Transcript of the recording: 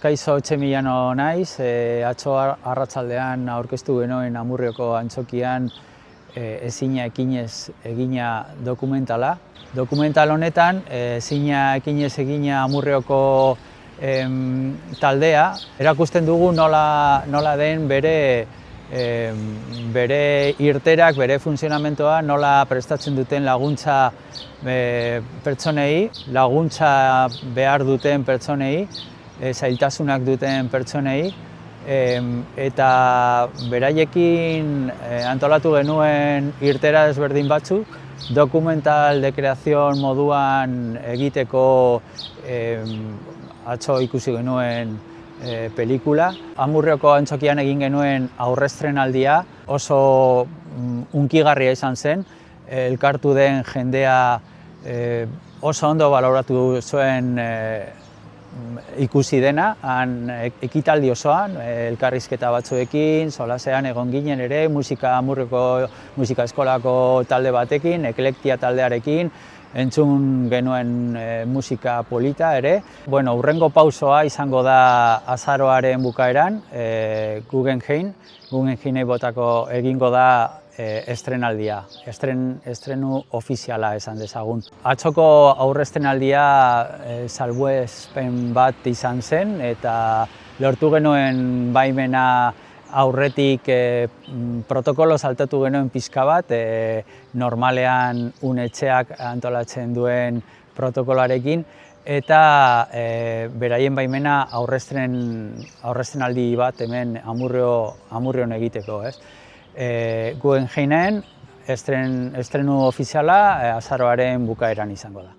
Kaixo Etxemillano naiz, atzo arratsaldean aurkeztu genuen Amurrioko antzokian Ezina ekinez egina dokumentala. Dokumental honetan, Ezina ekinez egina Amurrioko taldea, erakusten dugu nola den bere irterak, bere funtzionamentoa, nola prestatzen duten laguntza pertsonei, laguntza behar duten pertsonei, zailtasunak duten pertsonei, eta beraiekin antolatu genuen irtera ezberdin batzuk, dokumental de creación moduan egiteko atzo ikusi genuen pelikula. Amurrioko antzokian egin genuen aurrestrenaldia, oso hunkigarria izan zen, elkartu den jendea oso ondo baloratu zuen ikusi dena, han ekitaldi osoan, elkarrizketa batzuekin, solasean egon ginen ere, Amurrioko musika eskolako talde batekin, Eklektia taldearekin, entzun genuen musika polita ere. Bueno, hurrengo pausoa izango da azaroaren bukaeran, Guggenheimei botako egingo da estrenaldia, estrenu ofiziala esan dezagun. Atzoko aurrestrenaldia salbuespen bat izan zen eta lortu genuen baimena aurretik protokolo saltatu genuen pixka bat, normalean unetxeak antolatzen duen protokoloarekin, eta beraien baimena aurrestrenaldi bat hemen Amurrion egiteko. Guggenheimen estrenu ofiziala azaroaren bukaeran izango da.